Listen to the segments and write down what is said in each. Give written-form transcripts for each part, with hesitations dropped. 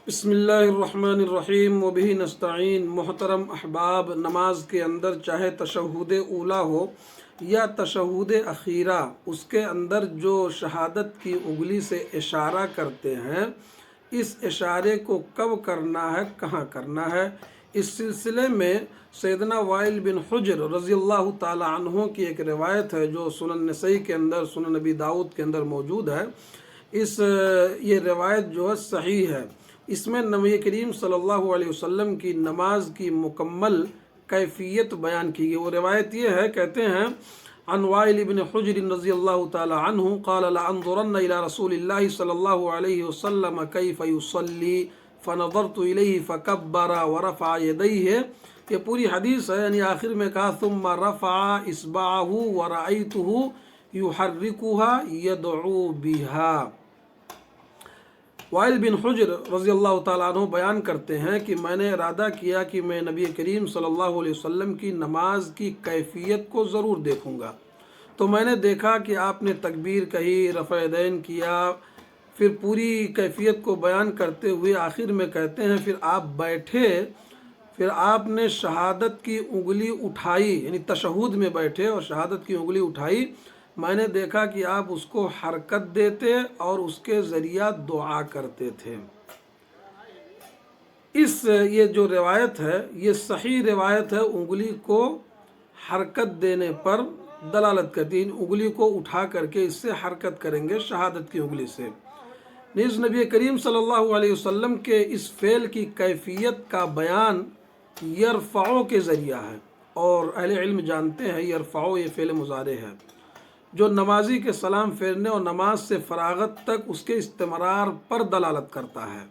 بسم اللہ الرحمن الرحیم وبہ نستعین۔ محترم احباب، نماز کے اندر چاہے تشہد اولا ہو یا تشہد اخیرہ، اس کے اندر جو شہادت کی انگلی سے اشارہ کرتے ہیں، اس اشارے کو کب کرنا ہے، کہاں کرنا ہے، اس سلسلے میں سیدنا وائل بن حجر رضی اللہ تعالی عنہ کی ایک روایت ہے جو سنن نسائی کے اندر، سنن نبی داؤد کے اندر موجود ہے۔ یہ روایت جو ہے صحیح ہے۔ اس میں نبی کریم صلی اللہ علیہ وسلم کی نماز کی مکمل کیفیت بیان کی گئی۔ وہ روایت یہ ہے، کہتے ہیں عن وائل بن حجر رضی اللہ تعالی عنہ قال لانظرن الى رسول اللہ صلی اللہ علیہ وسلم کیف یصلی فنظرت الیہ فکبر ورفع یدیہ۔ یہ پوری حدیث ہے، یعنی آخر میں کہا ثم رفع اصبعہ ورأیتہ یحرکھا یدعو بہا۔ وائل بن حجر رضی اللہ تعالیٰ عنہ بیان کرتے ہیں کہ میں نے ارادہ کیا کہ میں نبی کریم صلی اللہ علیہ وسلم کی نماز کی کیفیت کو ضرور دیکھوں گا، تو میں نے دیکھا کہ آپ نے تکبیر کہی، رفع یدین کیا، پھر پوری کیفیت کو بیان کرتے ہوئے آخر میں کہتے ہیں پھر آپ بیٹھے، پھر آپ نے شہادت کی انگلی اٹھائی، یعنی تشہد میں بیٹھے اور شہادت کی انگلی اٹھائی، میں نے دیکھا کہ آپ اس کو حرکت دیتے اور اس کے ذریعہ دعا کرتے تھے۔ یہ جو روایت ہے یہ صحیح روایت ہے، انگلی کو حرکت دینے پر دلالت کرتی ہے۔ انگلی کو اٹھا کر کے اس سے حرکت کریں گے شہادت کی انگلی سے۔ نیز نبی کریم صلی اللہ علیہ وسلم کے اس فعل کی کیفیت کا بیان یرفعو کے ذریعہ ہے، اور اہل علم جانتے ہیں یرفعو یہ فعل مضارع ہے جو نمازی کے سلام پھیرنے اور نماز سے فراغت تک اس کے استمرار پر دلالت کرتا ہے۔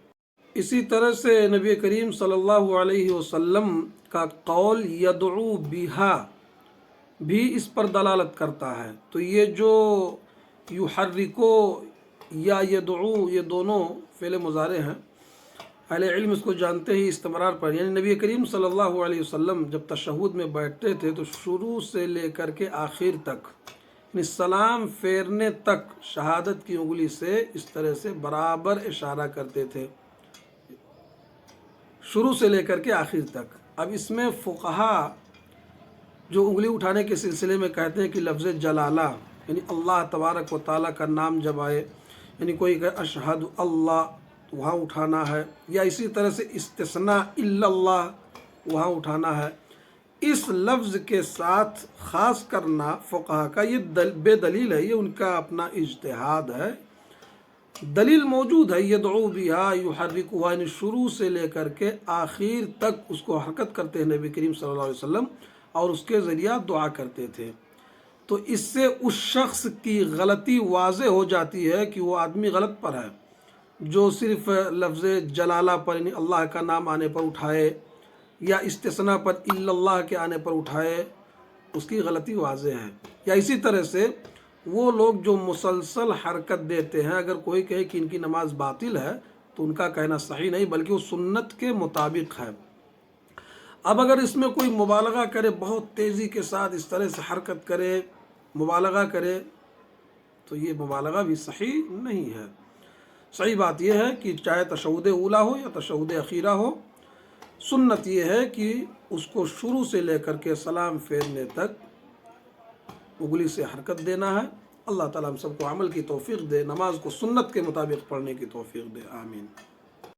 اسی طرح سے نبی کریم صلی اللہ علیہ وسلم کا قول یدعو بہا بھی اس پر دلالت کرتا ہے۔ تو یہ جو یحرکو یا یدعو، یہ دونوں فعل مضارع ہیں، اہل علم اس کو جانتے ہی استمرار پر، یعنی نبی کریم صلی اللہ علیہ وسلم جب تشہد میں بیٹھتے تھے تو شروع سے لے کر کے آخر تک، یعنی سلام پھیرنے تک شہادت کی انگلی سے اس طرح سے برابر اشارہ کرتے تھے، شروع سے لے کر کے آخر تک۔ اب اس میں فقہا جو انگلی اٹھانے کے سلسلے میں کہتے ہیں کہ لفظ جلالہ، یعنی اللہ تبارک و تعالیٰ کا نام جب آئے، یعنی کوئی کہ اشہد اللہ، وہاں اٹھانا ہے، یا اسی طرح سے استثناء الا اللہ وہاں اٹھانا ہے، اس لفظ کے ساتھ خاص کرنا فقہا کا یہ بے دلیل ہے، یہ ان کا اپنا اجتہاد ہے۔ دلیل موجود ہے یدعو بہا یحرکھا، یعنی شروع سے لے کر کے آخر تک اس کو حرکت کرتے ہیں نبی کریم صلی اللہ علیہ وسلم، اور اس کے ذریعہ دعا کرتے تھے۔ تو اس سے اس شخص کی غلطی واضح ہو جاتی ہے کہ وہ آدمی غلط پر ہے جو صرف لفظ جلالہ پر، یعنی اللہ کا نام آنے پر اٹھائے، یا استثناء پر الا اللہ کے آنے پر اٹھائے، اس کی غلطی واضح ہے۔ یا اسی طرح سے وہ لوگ جو مسلسل حرکت دیتے ہیں، اگر کوئی کہے کہ ان کی نماز باطل ہے تو ان کا کہنا صحیح نہیں، بلکہ وہ سنت کے مطابق ہے۔ اب اگر اس میں کوئی مبالغہ کرے، بہت تیزی کے ساتھ اس طرح سے حرکت کرے، مبالغہ کرے، تو یہ مبالغہ بھی صحیح نہیں ہے۔ صحیح بات یہ ہے کہ چاہے تشہد اولا ہو یا تشہد اخیرہ ہو، سنت یہ ہے کہ اس کو شروع سے لے کر کے سلام پھیرنے تک انگلی سے حرکت دینا ہے۔ اللہ تعالیٰ ہم سب کو عمل کی توفیق دے، نماز کو سنت کے مطابق پڑھنے کی توفیق دے، آمین۔